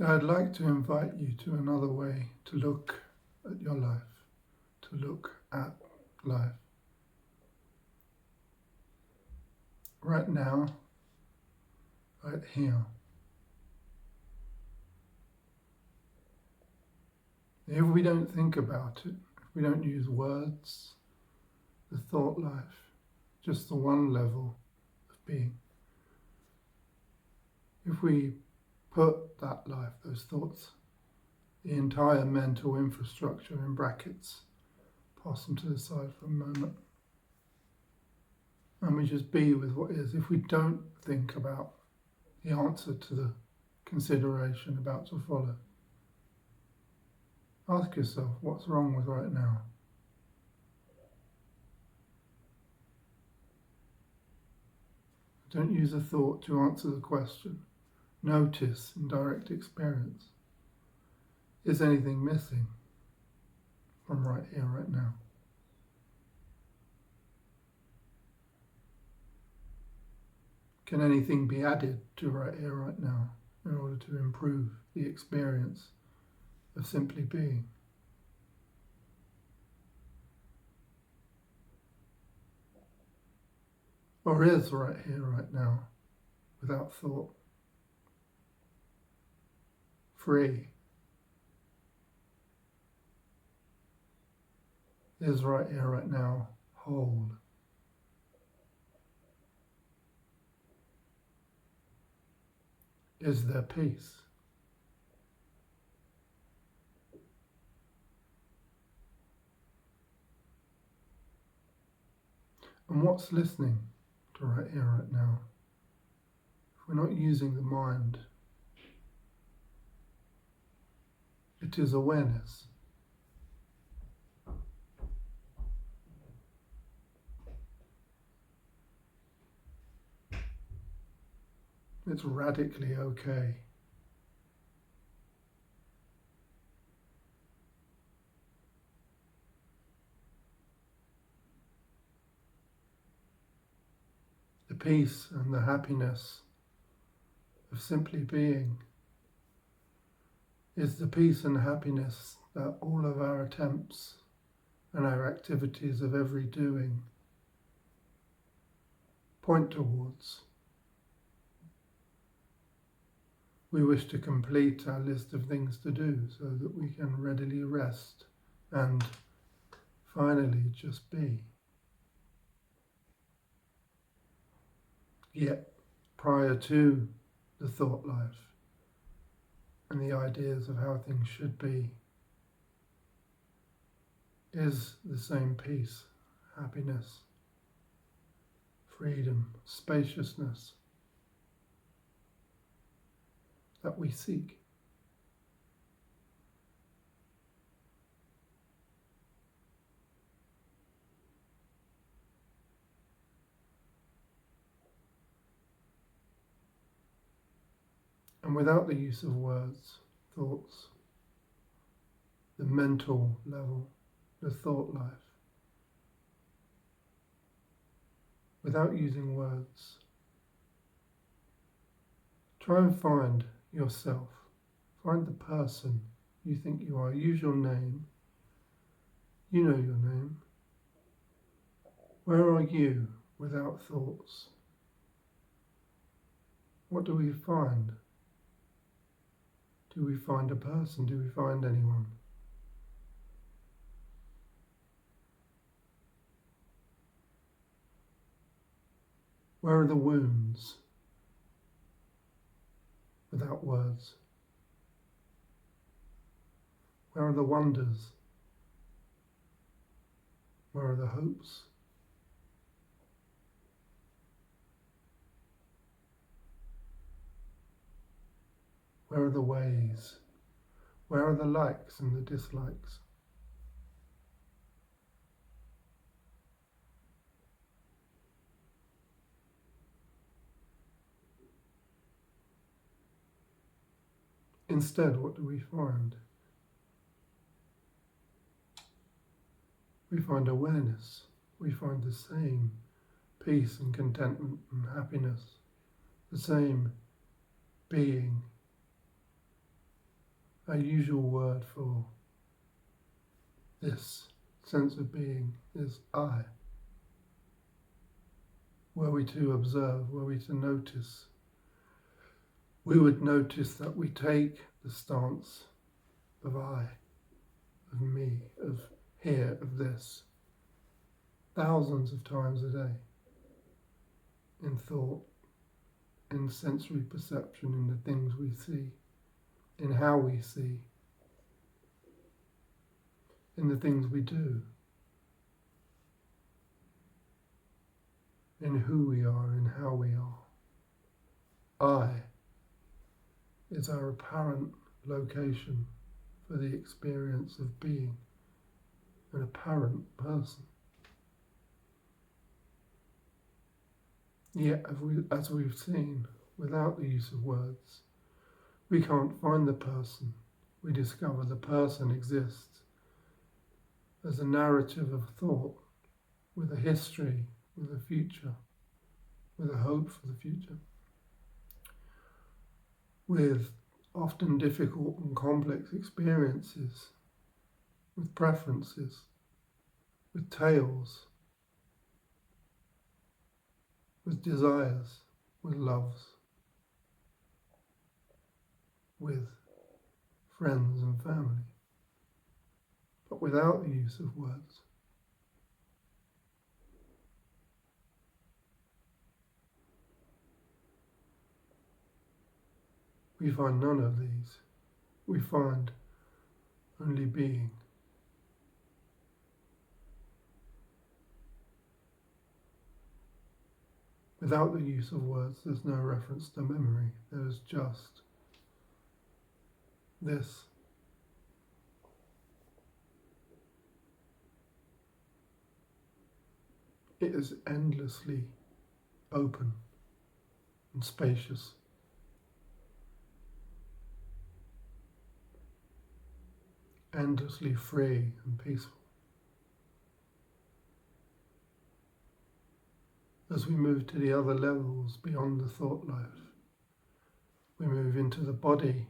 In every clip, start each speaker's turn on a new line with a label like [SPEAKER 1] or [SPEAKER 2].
[SPEAKER 1] I'd like to invite you to another way to look at your life, to look at life. Right now, right here. If we don't think about it, if we don't use words, the thought life, just the one level of being. If we put that life, those thoughts, the entire mental infrastructure in brackets, pass them to the side for a moment, and we just be with what is. If we don't think about the answer to the consideration about to follow, ask yourself, what's wrong with right now? Don't use a thought to answer the question. Notice in direct experience. Is anything missing from right here, right now? Can anything be added to right here, right now in order to improve the experience of simply being? Or is right here, right now, without thought, free? Is right here, right now, whole? Is there peace? And what's listening to right here, right now? If we're not using the mind, it is awareness. It's radically okay. The peace and the happiness of simply being is the peace and happiness that all of our attempts and our activities of every doing point towards. We wish to complete our list of things to do so that we can readily rest and finally just be. Yet, prior to the thought life and the ideas of how things should be, is the same peace, happiness, freedom, spaciousness that we seek. And without the use of words, thoughts, the mental level, the thought life, without using words, try and find yourself, find the person you think you are, use your name, you know your name. Where are you without thoughts? What do we find? Do we find a person? Do we find anyone? Where are the wounds without words? Where are the wonders? Where are the hopes? Where are the ways? Where are the likes and the dislikes? Instead, what do we find? We find awareness. We find the same peace and contentment and happiness, the same being Our usual word for this sense of being is I. Were we to observe, were we to notice, we would notice that we take the stance of I, of me, of here, of this, thousands of times a day, in thought, in sensory perception, in the things we see, in how we see, in the things we do, in who we are, in how we are. I is our apparent location for the experience of being an apparent person. Yet, as we've seen, without the use of words, we can't find the person. We discover the person exists as a narrative of thought, with a history, with a future, with a hope for the future, with often difficult and complex experiences, with preferences, with tales, with desires, with loves, with friends and family, but without the use of words. We find none of these. We find only being. Without the use of words, there's no reference to memory. There's just this. It is endlessly open and spacious. Endlessly free and peaceful. As we move to the other levels beyond the thought life, we move into the body,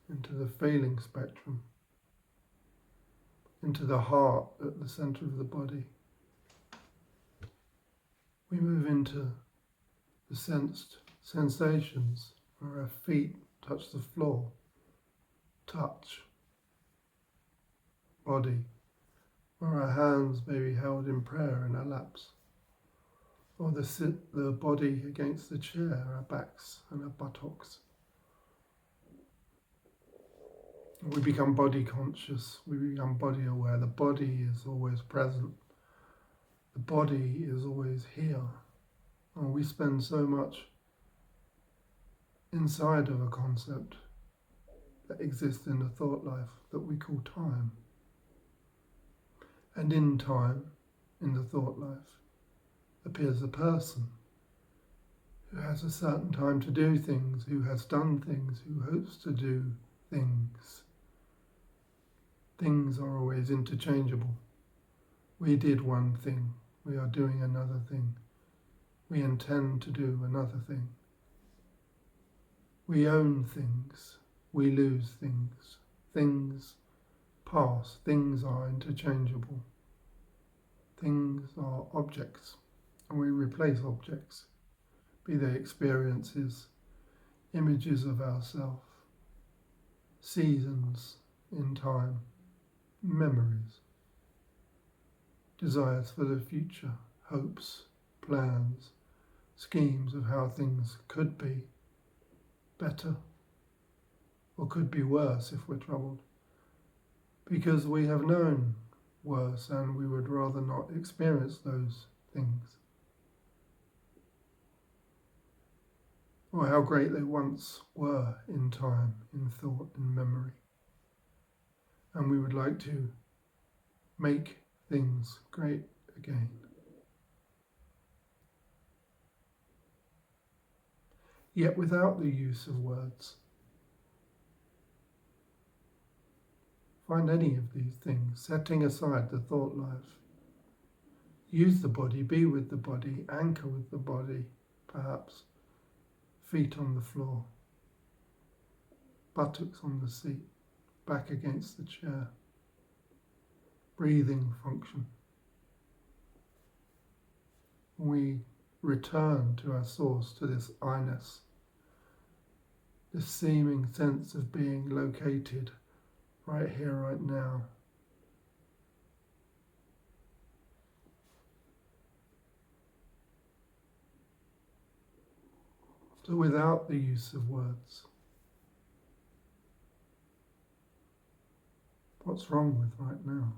[SPEAKER 1] into the feeling spectrum, into the heart at the center of the body. We move into the sensed sensations where our feet touch the floor, touch, body, where our hands may be held in prayer in our laps, or the body against the chair, our backs and our buttocks. We become body conscious, we become body aware. The body is always present. The body is always here. And we spend so much inside of a concept that exists in the thought life that we call time. And in time, in the thought life, appears a person who has a certain time to do things, who has done things, who hopes to do things. Things are always interchangeable. We did one thing, we are doing another thing. We intend to do another thing. We own things, we lose things. Things pass, things are interchangeable. Things are objects, and we replace objects, be they experiences, images of ourselves, seasons in time, memories, desires for the future, hopes, plans, schemes of how things could be better or could be worse if we're troubled, because we have known worse and we would rather not experience those things, or how great they once were in time, in thought, in memory. And we would like to make things great again. Yet without the use of words, find any of these things, setting aside the thought life. Use the body, be with the body, anchor with the body, perhaps, feet on the floor, buttocks on the seat, back against the chair. Breathing function. We return to our source, to this I-ness, this seeming sense of being located right here, right now. So without the use of words. What's wrong with right now?